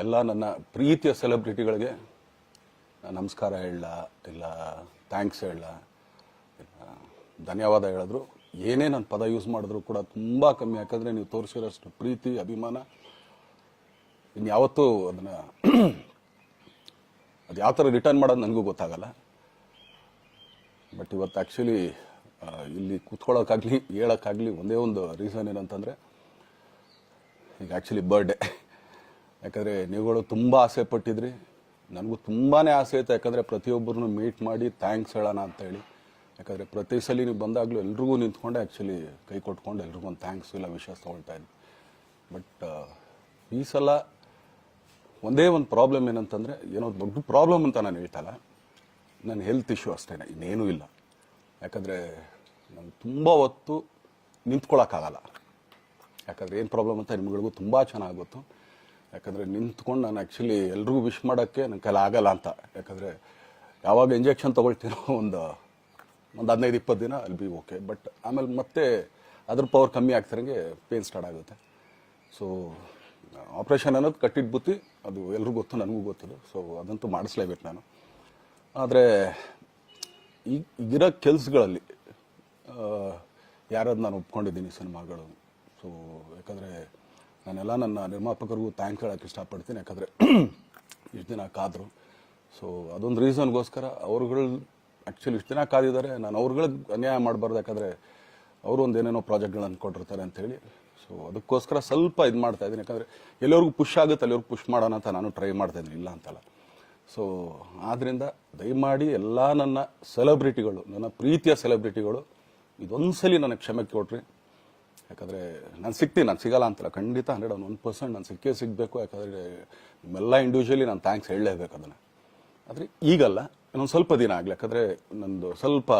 ಎಲ್ಲ ನನ್ನ ಪ್ರೀತಿಯ ಸೆಲೆಬ್ರಿಟಿಗಳಿಗೆ ನಮಸ್ಕಾರ ಹೇಳ ಇಲ್ಲ ಥ್ಯಾಂಕ್ಸ್ ಹೇಳ ಧನ್ಯವಾದ ಹೇಳಿದ್ರು ಏನೇ ನನ್ನ ಪದ ಯೂಸ್ ಮಾಡಿದ್ರು ಕೂಡ ತುಂಬ ಕಮ್ಮಿ. ಯಾಕಂದರೆ ನೀವು ತೋರಿಸಿರೋಷ್ಟು ಪ್ರೀತಿ ಅಭಿಮಾನ ಇನ್ಯಾವತ್ತೂ ಅದನ್ನು ಅದು ಯಾವ ಥರ ರಿಟರ್ನ್ ಮಾಡೋದು ನನಗೂ ಗೊತ್ತಾಗಲ್ಲ. ಬಟ್ ಇವತ್ತು ಆ್ಯಕ್ಚುಲಿ ಇಲ್ಲಿ ಕೂತ್ಕೊಳ್ಳೋಕ್ಕಾಗಲಿ ಹೇಳೋಕ್ಕಾಗಲಿ ಒಂದೇ ಒಂದು ರೀಸನ್ ಏನಂತಂದರೆ ಈಗ ಆ್ಯಕ್ಚುಲಿ ಬರ್ಡೇ. ಯಾಕಂದರೆ ನೀವುಗಳು ತುಂಬ ಆಸೆ ಪಟ್ಟಿದ್ರಿ, ನನಗೂ ತುಂಬಾ ಆಸೆ ಇತ್ತು. ಯಾಕಂದರೆ ಪ್ರತಿಯೊಬ್ಬರನ್ನು ಮೀಟ್ ಮಾಡಿ ಥ್ಯಾಂಕ್ಸ್ ಹೇಳೋಣ ಅಂತೇಳಿ. ಯಾಕಂದರೆ ಪ್ರತಿ ಸಲ ನೀವು ಬಂದಾಗಲೂ ಎಲ್ರಿಗೂ ನಿಂತ್ಕೊಂಡೆ ಆ್ಯಕ್ಚುಲಿ ಕೈ ಕೊಟ್ಕೊಂಡು ಎಲ್ರಿಗೂ ಒಂದು ಥ್ಯಾಂಕ್ಸ್ ಇಲ್ಲ ವಿಶಸ್ ತೊಗೊಳ್ತಾ ಇದ್ದೆ. ಬಟ್ ಈ ಸಲ ಒಂದೇ ಒಂದು ಪ್ರಾಬ್ಲಮ್ ಏನಂತಂದರೆ, ಏನೋ ದೊಡ್ಡ ಪ್ರಾಬ್ಲಮ್ ಅಂತ ನಾನು ಹೇಳ್ತಲ್ಲ, ನನ್ನ ಹೆಲ್ತ್ ಇಶ್ಯೂ ಅಷ್ಟೇ, ಇನ್ನೇನೂ ಇಲ್ಲ. ಯಾಕಂದರೆ ನಾನು ತುಂಬ ಹೊತ್ತು ನಿಂತ್ಕೊಳ್ಳೋಕ್ಕಾಗಲ್ಲ. ಯಾಕಂದರೆ ಏನು ಪ್ರಾಬ್ಲಮ್ ಅಂತ ನಿಮ್ಗಳಿಗೂ ತುಂಬ ಚೆನ್ನಾಗಿ ಗೊತ್ತು. ಯಾಕಂದರೆ ನಿಂತ್ಕೊಂಡು ನಾನು ಆ್ಯಕ್ಚುಲಿ ಎಲ್ರಿಗೂ ವಿಶ್ ಮಾಡೋಕ್ಕೆ ನನ್ನ ಕೈಲಿ ಆಗಲ್ಲ ಅಂತ. ಯಾಕಂದರೆ ಯಾವಾಗ ಇಂಜೆಕ್ಷನ್ ತೊಗೊಳ್ತೀನೋ ಒಂದು 15-20 ದಿನ ಅಲ್ಲಿ ಬಿ ಓಕೆ. ಬಟ್ ಆಮೇಲೆ ಮತ್ತೆ ಅದ್ರ ಪವರ್ ಕಮ್ಮಿ ಆಗ್ತಿರಂಗೆ ಪೇನ್ ಸ್ಟಾರ್ಟ್ ಆಗುತ್ತೆ. ಸೊ ಆಪ್ರೇಷನ್ ಅನ್ನೋದು ಕಟ್ಟಿಟ್ಟು ಬುತ್ತಿ, ಅದು ಎಲ್ರಿಗೂ ಗೊತ್ತು, ನನಗೂ ಗೊತ್ತದು. ಸೊ ಅದಂತೂ ಮಾಡಿಸ್ಲೇಬೇಕು ನಾನು. ಆದರೆ ಈಗಿರೋ ಕೆಲಸಗಳಲ್ಲಿ ಯಾರಾದ್ರು ನಾನು ಒಪ್ಕೊಂಡಿದ್ದೀನಿ ಸಿನಿಮಾಗಳು. ಸೊ ಯಾಕಂದರೆ ನಾನೆಲ್ಲ ನನ್ನ ನಿರ್ಮಾಪಕರಿಗೂ ಥ್ಯಾಂಕ್ಸ್ ಹೇಳೋಕ್ಕೆ ಇಷ್ಟಪಡ್ತೀನಿ. ಯಾಕಂದರೆ ಇಷ್ಟು ದಿನ ಕಾದರು. ಸೊ ಅದೊಂದು ರೀಸನ್ಗೋಸ್ಕರ ಅವ್ರುಗಳು ಆ್ಯಕ್ಚುಲಿ ಇಷ್ಟು ದಿನ ಕಾದಿದ್ದಾರೆ. ನಾನು ಅವ್ರುಗಳಿಗೆ ಅನ್ಯಾಯ ಮಾಡಬಾರ್ದು. ಯಾಕಂದರೆ ಅವರು ಒಂದು ಏನೇನೋ ಪ್ರಾಜೆಕ್ಟ್ಗಳನ್ನು ಕೊಟ್ಟಿರ್ತಾರೆ ಅಂಥೇಳಿ. ಸೊ ಅದಕ್ಕೋಸ್ಕರ ಸ್ವಲ್ಪ ಇದು ಮಾಡ್ತಾಯಿದ್ದೀನಿ. ಯಾಕಂದರೆ ಎಲ್ಲರಿಗೂ ಪುಷ್ ಆಗುತ್ತೆ ಅಲ್ಲಿವ್ರಿಗೆ ಪುಷ್ ಮಾಡೋಣ ಅಂತ ನಾನು ಟ್ರೈ ಮಾಡ್ತಾಯಿದ್ದೀನಿ, ಇಲ್ಲ ಅಂತಲ್ಲ. ಸೊ ಆದ್ದರಿಂದ ದಯಮಾಡಿ ಎಲ್ಲ ನನ್ನ ಸೆಲೆಬ್ರಿಟಿಗಳು, ನನ್ನ ಪ್ರೀತಿಯ ಸೆಲೆಬ್ರಿಟಿಗಳು ಇದೊಂದ್ಸಲಿ ನನಗೆ ಕ್ಷಮೆ ಕೊಟ್ರಿ. ಯಾಕಂದರೆ ನಾನು ಸಿಗ್ತೀನಿ, ನಾನು ಸಿಗಲ್ಲ ಅಂತಲ್ಲ, ಖಂಡಿತ 101% ನಾನು ಸಿಕ್ಕೇ ಸಿಗಬೇಕು. ಯಾಕಂದರೆ ನಿಮ್ಮೆಲ್ಲ ಇಂಡಿವಿಜುವಲಿ ನಾನು ಥ್ಯಾಂಕ್ಸ್ ಹೇಳಲೇಬೇಕು ಅದನ್ನು. ಆದರೆ ಈಗಲ್ಲ, ಇನ್ನೊಂದು ಸ್ವಲ್ಪ ದಿನ ಆಗಲಿ. ಯಾಕಂದರೆ ನಂದು ಸ್ವಲ್ಪ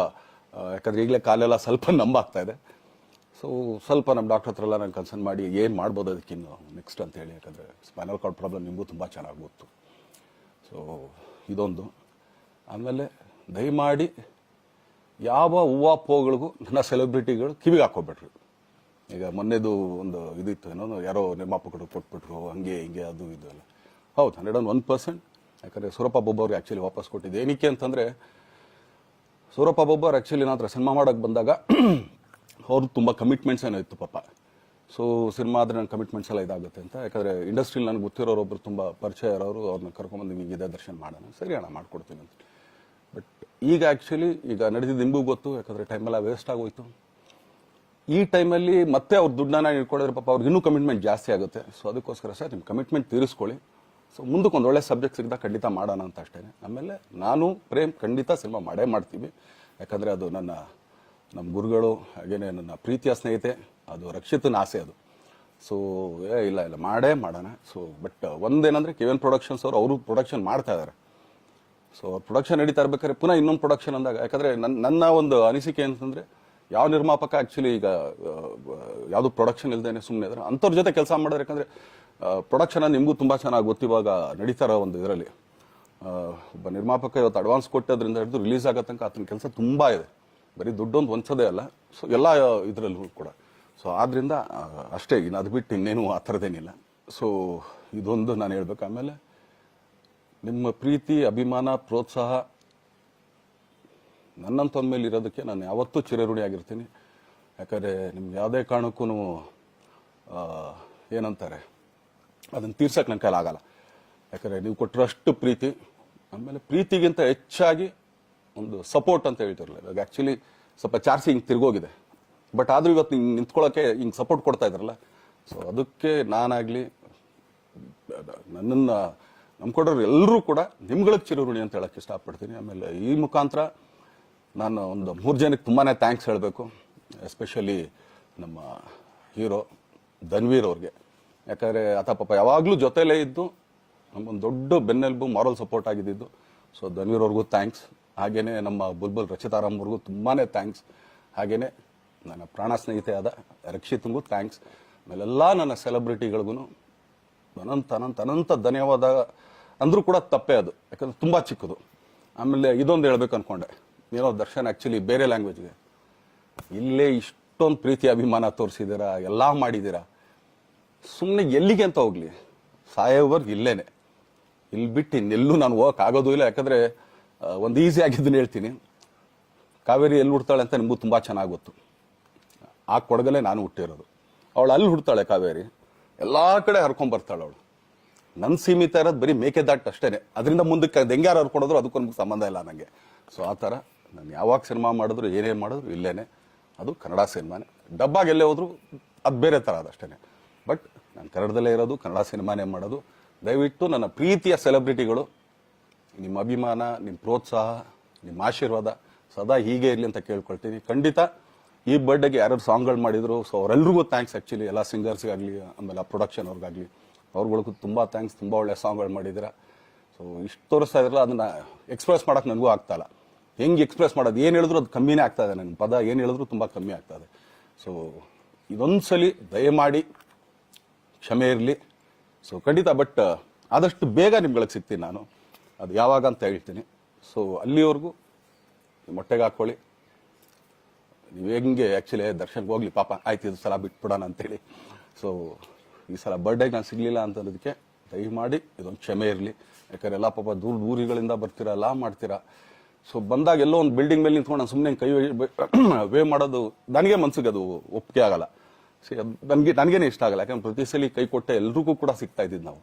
ಯಾಕಂದರೆ ಈಗಲೇ ಕಾಲೆಲ್ಲ ಸ್ವಲ್ಪ ನಂಬಾಗ್ತಾ ಇದೆ. ಸೊ ಸ್ವಲ್ಪ ನಮ್ಮ ಡಾಕ್ಟರ್ ಹತ್ರ ಎಲ್ಲ ನಾನು ಕನ್ಸರ್ನ್ ಮಾಡಿ ಏನು ಮಾಡ್ಬೋದು ಅದಕ್ಕಿನ್ನು ನೆಕ್ಸ್ಟ್ ಅಂತೇಳಿ. ಯಾಕಂದರೆ ಸ್ಪೈನಲ್ ಕಾರ್ಡ್ ಪ್ರಾಬ್ಲಮ್ ನಿಮಗೂ ತುಂಬ ಚೆನ್ನಾಗಿ ಗೊತ್ತು. ಸೊ ಇದೊಂದು. ಆಮೇಲೆ ದಯಮಾಡಿ ಯಾವ ಹೂವಾಪೋಗಳಿಗೂ ನನ್ನ ಸೆಲೆಬ್ರಿಟಿಗಳು ಕಿವಿಗೆ ಹಾಕೋಬೇಡ್ರಿ. ಈಗ ಮೊನ್ನೆದು ಒಂದು ಇದಿತ್ತು, ಏನೋ ಯಾರೋ ನಿರ್ಮಾಪಕರು ಕೊಟ್ಬಿಟ್ರು ಹಂಗೆ ಹಿಂಗೆ ಅದು ಇದು ಎಲ್ಲ. ಹೌದು, 101%. ಯಾಕಂದರೆ ಸೂರಪ್ಪ ಬೊಬ್ಬ ಅವ್ರಿಗೆ ಆ್ಯಕ್ಚುಲಿ ವಾಪಸ್ ಕೊಟ್ಟಿದ್ದು ಏನಕ್ಕೆ ಅಂತಂದರೆ, ಸೂರಪ್ಪ ಬೊಬ್ಬ ಅವ್ರು ಆ್ಯಕ್ಚುಲಿ ನಾನು ಹತ್ರ ಸಿನಿಮಾ ಮಾಡೋಕ್ಕೆ ಬಂದಾಗ ಅವ್ರದ್ದು ತುಂಬ ಕಮಿಟ್ಮೆಂಟ್ಸ್ ಏನೋ ಇತ್ತು ಪಾಪ. ಸೊ ಸಿನಿಮಾ ಆದರೆ ನನ್ನ ಕಮಿಟ್ಮೆಂಟ್ಸ್ ಎಲ್ಲ ಇದಾಗುತ್ತೆ ಅಂತ. ಯಾಕಂದರೆ ಇಂಡಸ್ಟ್ರಿಲಿ ನನಗೆ ಗೊತ್ತಿರೋರೊಬ್ಬರು ತುಂಬ ಪರಿಚಯ ಇರೋರು, ಅವ್ರನ್ನ ಕರ್ಕೊಂಬಂದು ನಿಮಗೆ ಇದೇ ದರ್ಶನ ಮಾಡೋಣ, ಸರಿ ಅಣ್ಣ ಮಾಡ್ಕೊಡ್ತೀನಿ ಅಂತ. ಬಟ್ ಈಗ ಆ್ಯಕ್ಚುಲಿ ಈಗ ನಡೆದಿದ್ದು ನಿಮಗೂ ಗೊತ್ತು. ಯಾಕಂದರೆ ಟೈಮೆಲ್ಲ ವೇಸ್ಟ್ ಆಗೋಯ್ತು. ಈ ಟೈಮಲ್ಲಿ ಮತ್ತೆ ಅವ್ರ ದುಡ್ಡನ್ನ ಇಟ್ಕೊಂಡಿದ್ರೆ ಪಾಪ ಅವ್ರಿಗೆ ಇನ್ನೂ ಕಮಿಟ್ಮೆಂಟ್ ಜಾಸ್ತಿ ಆಗುತ್ತೆ. ಸೊ ಅದಕ್ಕೋಸ್ಕರ ಸರ್ ನಿಮ್ಮ ಕಮಿಟ್ಮೆಂಟ್ ತೀರಿಸ್ಕೊಳ್ಳಿ. ಸೊ ಮುಂದಕ್ಕೆ ಒಂದು ಒಳ್ಳೆ ಸಬ್ಜೆಕ್ಟ್ ಸಿಗ್ದಾಗ ಖಂಡಿತ ಮಾಡೋಣ ಅಂತ ಅಷ್ಟೇ. ಆಮೇಲೆ ನಾನು ಪ್ರೇಮ್ ಖಂಡಿತ ಸಿನಿಮಾ ಮಾಡೇ ಮಾಡ್ತೀವಿ. ಯಾಕಂದರೆ ಅದು ನಮ್ಮ ಗುರುಗಳು, ಹಾಗೇನೆ ನನ್ನ ಪ್ರೀತಿಯ ಸ್ನೇಹಿತೆ, ಅದು ರಕ್ಷಿತನ ಆಸೆ ಅದು. ಸೊ ಇಲ್ಲ ಮಾಡೇ ಮಾಡೋಣ. ಸೊ ಬಟ್ ಒಂದೇನಂದರೆ KVN ಪ್ರೊಡಕ್ಷನ್ಸ್ ಅವರು ಪ್ರೊಡಕ್ಷನ್ ಮಾಡ್ತಾ ಇದ್ದಾರೆ. ಸೊ ಅವ್ರು ಪ್ರೊಡಕ್ಷನ್ ನಡೀತಾ ಇರ್ಬೇಕಾದ್ರೆ ಪುನಃ ಇನ್ನೊಂದು ಪ್ರೊಡಕ್ಷನ್ ಅಂದಾಗ, ಯಾಕಂದರೆ ನನ್ನ ಒಂದು ಅನಿಸಿಕೆ ಅಂತಂದರೆ, ಯಾವ ನಿರ್ಮಾಪಕ ಆ್ಯಕ್ಚುಲಿ ಈಗ ಯಾವುದು ಪ್ರೊಡಕ್ಷನ್ ಇಲ್ದೇನೆ ಸುಮ್ಮನೆ ಇದ್ದಾರೆ ಅಂಥವ್ರ ಜೊತೆ ಕೆಲಸ ಮಾಡೋದು. ಯಾಕಂದರೆ ಪ್ರೊಡಕ್ಷನ್ ನಿಮಗೂ ತುಂಬ ಚೆನ್ನಾಗಿ ಗೊತ್ತು. ಇವಾಗ ನಡೀತಾ ಇರೋ ಒಂದು ಇದರಲ್ಲಿ ಒಬ್ಬ ನಿರ್ಮಾಪಕ ಇವತ್ತು ಅಡ್ವಾನ್ಸ್ ಕೊಟ್ಟೋದ್ರಿಂದ ಹಿಡಿದು ರಿಲೀಸ್ ಆಗೋ ತನಕ ಆತನ ಕೆಲಸ ತುಂಬ ಇದೆ. ಬರೀ ದುಡ್ಡೊಂದು ಹೊಂಚೋದೇ ಅಲ್ಲ, ಸೊ ಎಲ್ಲ ಇದರಲ್ಲೂ ಕೂಡ. ಸೊ ಆದ್ದರಿಂದ ಅಷ್ಟೇ, ಇನ್ನು ಅದು ಬಿಟ್ಟು ಇನ್ನೇನು ಆ ಥರದ್ದೇನಿಲ್ಲ. ಸೊ ಇದೊಂದು ನಾನು ಹೇಳ್ಬೇಕು. ಆಮೇಲೆ ನಿಮ್ಮ ಪ್ರೀತಿ, ಅಭಿಮಾನ, ಪ್ರೋತ್ಸಾಹ ನನ್ನಂತಂದ ಮೇಲೆ ಇರೋದಕ್ಕೆ ನಾನು ಯಾವತ್ತೂ ಚಿರಋಣಿಯಾಗಿರ್ತೀನಿ. ಯಾಕಂದರೆ ನಿಮ್ಗೆ ಯಾವುದೇ ಕಾರಣಕ್ಕೂ ಏನಂತಾರೆ ಅದನ್ನು ತೀರ್ಸಕ್ಕೆ ನನ್ನ ಕೈಲಿ ಆಗಲ್ಲ. ಯಾಕಂದರೆ ನೀವು ಕೊಟ್ಟರಷ್ಟು ಪ್ರೀತಿ, ಆಮೇಲೆ ಪ್ರೀತಿಗಿಂತ ಹೆಚ್ಚಾಗಿ ಒಂದು ಸಪೋರ್ಟ್ ಅಂತ ಹೇಳ್ತಿರಲ್ಲ. ಇವಾಗ ಆ್ಯಕ್ಚುಲಿ ಸ್ವಲ್ಪ ಚಾರ್ಜ್ ಹಿಂಗೆ ತಿರ್ಗೋಗಿದೆ. ಬಟ್ ಆದರೂ ಇವತ್ತು ಹಿಂಗೆ ನಿಂತ್ಕೊಳ್ಳೋಕ್ಕೆ ಹಿಂಗೆ ಸಪೋರ್ಟ್ ಕೊಡ್ತಾ ಇದ್ದಾರಲ್ಲ. ಸೊ ಅದಕ್ಕೆ ನಾನಾಗಲಿ ನನ್ನನ್ನು ನಂಬ್ಕೊಡೋರು ಎಲ್ಲರೂ ಕೂಡ ನಿಮ್ಗಳಿಗೆ ಚಿರಋಣಿ ಅಂತ ಹೇಳೋಕ್ಕೆ ಇಷ್ಟಪಡ್ತೀನಿ. ಆಮೇಲೆ ಈ ಮುಖಾಂತರ ನಾನು ಒಂದು 3 ಜನಕ್ಕೆ ತುಂಬಾ ಥ್ಯಾಂಕ್ಸ್ ಹೇಳಬೇಕು. ಎಸ್ಪೆಷಲಿ ನಮ್ಮ ಹೀರೋ ಧನ್ವೀರ್ ಅವ್ರಿಗೆ. ಯಾಕಂದರೆ ಆತ ಪಾಪ ಯಾವಾಗಲೂ ಜೊತೆಲೇ ಇದ್ದು ನಮ್ಮೊಂದು ದೊಡ್ಡ ಬೆನ್ನೆಲುಬು, ಮಾರಲ್ ಸಪೋರ್ಟ್ ಆಗಿದ್ದು. ಸೊ ಧನ್ವೀರ್ ಅವ್ರಿಗೂ ಥ್ಯಾಂಕ್ಸ್. ಹಾಗೆಯೇ ನಮ್ಮ ಬುಲ್ಬುಲ್ ರಚಿತಾರಾಮ್ ಅವ್ರಿಗೂ ತುಂಬಾ ಥ್ಯಾಂಕ್ಸ್. ಹಾಗೆಯೇ ನನ್ನ ಪ್ರಾಣ ಸ್ನೇಹಿತೆಯಾದ ರಕ್ಷಿತಂಗೂ ಥ್ಯಾಂಕ್ಸ್. ಆಮೇಲೆಲ್ಲ ನನ್ನ ಸೆಲೆಬ್ರಿಟಿಗಳಿಗೂ ಅನಂತ ಧನ್ಯವಾದ ಅಂದರೂ ಕೂಡ ತಪ್ಪೇ ಅದು. ಯಾಕಂದರೆ ತುಂಬ ಚಿಕ್ಕದು. ಆಮೇಲೆ ಇದೊಂದು ಹೇಳ್ಬೇಕು ಅಂದ್ಕೊಂಡೆ, ಏನೋ ದರ್ಶನ್ ಆ್ಯಕ್ಚುಲಿ ಬೇರೆ ಲ್ಯಾಂಗ್ವೇಜ್ಗೆ ಇಲ್ಲೇ ಇಷ್ಟೊಂದು ಪ್ರೀತಿ ಅಭಿಮಾನ ತೋರಿಸಿದ್ದೀರಾ, ಎಲ್ಲ ಮಾಡಿದ್ದೀರಾ, ಸುಮ್ಮನೆ ಎಲ್ಲಿಗೆ ಅಂತ ಹೋಗಲಿ. ಸಾಯೋವರೆಗೆ ಇಲ್ಲೇನೆ, ಇಲ್ಲಿ ಬಿಟ್ಟು ಇನ್ನೆಲ್ಲೂ ನಾನು ಹೋಗಕ್ಕೆ ಆಗೋದು ಇಲ್ಲ. ಯಾಕಂದರೆ ಒಂದು ಈಸಿ ಆಗಿದ್ದನ್ನು ಹೇಳ್ತೀನಿ, ಕಾವೇರಿ ಎಲ್ಲಿ ಹುಡ್ತಾಳೆ ಅಂತ ನಿಮಗೂ ತುಂಬ ಚೆನ್ನಾಗಿ ಗೊತ್ತು. ಆ ಕೊಡಗಲ್ಲೇ ನಾನು ಹುಟ್ಟಿರೋದು. ಅವಳು ಅಲ್ಲಿ ಹುಡ್ತಾಳೆ ಕಾವೇರಿ, ಎಲ್ಲ ಕಡೆ ಹರ್ಕೊಂಡ್ಬರ್ತಾಳೆ ಅವಳು. ನನ್ನ ಸೀಮಿತ ಇರೋದು ಬರೀ ಮೇಕೆದಾಟು ಅಷ್ಟೇ, ಅದರಿಂದ ಮುಂದಕ್ಕೆ ಅದು ಹೆಂಗಾರು ಹರ್ಕೊಡೋದ್ರು ಅದಕ್ಕೂ ನಮ್ಗೆ ಸಂಬಂಧ ಇಲ್ಲ ನನಗೆ. ಸೊ ಆ ಥರ ನಾನು ಯಾವಾಗ ಸಿನಿಮಾ ಮಾಡಿದ್ರು ಏನೇ ಮಾಡಿದ್ರು ಇಲ್ಲೇನೆ, ಅದು ಕನ್ನಡ ಸಿನಿಮಾನೇ. ಡಬ್ಬಾಗಿ ಎಲ್ಲೇ ಹೋದ್ರು ಅದು ಬೇರೆ ಥರ ಅದಷ್ಟೇ. ಬಟ್ ನಾನು ಕನ್ನಡದಲ್ಲೇ ಇರೋದು, ಕನ್ನಡ ಸಿನಿಮಾನೇ ಮಾಡೋದು. ದಯವಿಟ್ಟು ನನ್ನ ಪ್ರೀತಿಯ ಸೆಲೆಬ್ರಿಟಿಗಳು, ನಿಮ್ಮ ಅಭಿಮಾನ, ನಿಮ್ಮ ಪ್ರೋತ್ಸಾಹ, ನಿಮ್ಮ ಆಶೀರ್ವಾದ ಸದಾ ಹೀಗೆ ಇರಲಿ ಅಂತ ಕೇಳ್ಕೊಳ್ತೀನಿ. ಖಂಡಿತ ಈ ಬರ್ಡೇಗೆ ಯಾರು ಸಾಂಗ್ಗಳು ಮಾಡಿದ್ರು, ಸೊ ಅವರೆಲ್ರಿಗೂ ಥ್ಯಾಂಕ್ಸ್. ಆ್ಯಕ್ಚುಲಿ ಎಲ್ಲ ಸಿಂಗರ್ಸ್ಗಾಗಲಿ, ಆಮೇಲೆ ಪ್ರೊಡಕ್ಷನ್ ಅವ್ರಿಗಾಗಲಿ, ಅವ್ರುಗಳಿಗೂ ತುಂಬ ಥ್ಯಾಂಕ್ಸ್. ತುಂಬ ಒಳ್ಳೆ ಸಾಂಗ್ಗಳು ಮಾಡಿದ್ದೀರಾ. ಸೊ ಇಷ್ಟು ತೋರಿಸ್ತಾ ಇದ್ರಲ್ಲ, ಅದನ್ನು ಎಕ್ಸ್ಪ್ರೆಸ್ ಮಾಡೋಕೆ ನನಗೂ ಆಗ್ತಾಯಿಲ್ಲ. ಹೆಂಗೆ ಎಕ್ಸ್ಪ್ರೆಸ್ ಮಾಡೋದು, ಏನು ಹೇಳಿದ್ರು ಅದು ಕಮ್ಮಿನೇ ಆಗ್ತಾಯಿದೆ. ನನ್ನ ಪದ ಏನು ಹೇಳಿದ್ರು ತುಂಬ ಕಮ್ಮಿ ಆಗ್ತಾಯಿದೆ. ಸೊ ಇದೊಂದು ಸಲ ದಯಮಾಡಿ ಕ್ಷಮೆ ಇರಲಿ. ಸೊ ಖಂಡಿತ, ಬಟ್ ಆದಷ್ಟು ಬೇಗ ನಿಮ್ಗಳಿಗೆ ಸಿಗ್ತೀನಿ ನಾನು, ಅದು ಯಾವಾಗ ಅಂತ ಹೇಳ್ತೀನಿ. ಸೊ ಅಲ್ಲಿವರೆಗೂ ಮೊಟ್ಟೆಗೆ ಹಾಕ್ಕೊಳ್ಳಿ. ನೀವು ಹೆಂಗೆ ಆ್ಯಕ್ಚುಲಿ ದರ್ಶನ್ಗೆ ಹೋಗ್ಲಿ ಪಾಪ, ಆಯ್ತು ಇದು ಸಲ ಬಿಟ್ಬಿಡೋಣ ಅಂತೇಳಿ. ಸೊ ಈ ಸಲ ಬರ್ಡೇಗೆ ನಾನು ಸಿಗಲಿಲ್ಲ ಅಂತಂದಕ್ಕೆ ದಯಮಾಡಿ ಇದೊಂದು ಕ್ಷಮೆ ಇರಲಿ. ಯಾಕಂದ್ರೆ ಎಲ್ಲ ಪಾಪ ಊರುಗಳಿಂದ ಬರ್ತೀರಾ, ಎಲ್ಲ ಮಾಡ್ತೀರಾ. ಸೊ ಬಂದಾಗ ಎಲ್ಲೋ ಒಂದು ಬಿಲ್ಡಿಂಗ್ ಮೇಲೆ ನಿಂತ್ಕೊಂಡು ನಾನು ಸುಮ್ಮನೆ ಕೈ ವೇ ಮಾಡೋದು ನನಗೆ ಮನ್ಸಿಗೆ ಅದು ಒಪ್ಪಿಗೆ ಆಗಲ್ಲ. ಸಿ ನನಗೇನೆ ಇಷ್ಟ ಆಗಲ್ಲ. ಯಾಕಂದ್ರೆ ಪ್ರತಿ ಸಲ ಕೈ ಕೊಟ್ಟೆ ಎಲ್ರಿಗೂ ಕೂಡ ಸಿಗ್ತಾ ಇದ್ದಿದ್ದು ನಾವು.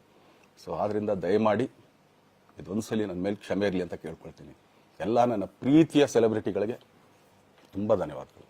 ಸೊ ಆದ್ರಿಂದ ದಯಮಾಡಿ ಇದೊಂದು ಸಲ ನನ್ನ ಮೇಲೆ ಕ್ಷಮೆ ಇರಲಿ ಅಂತ ಕೇಳ್ಕೊಳ್ತೀನಿ. ಎಲ್ಲ ನನ್ನ ಪ್ರೀತಿಯ ಸೆಲೆಬ್ರಿಟಿಗಳಿಗೆ ತುಂಬ ಧನ್ಯವಾದಗಳು.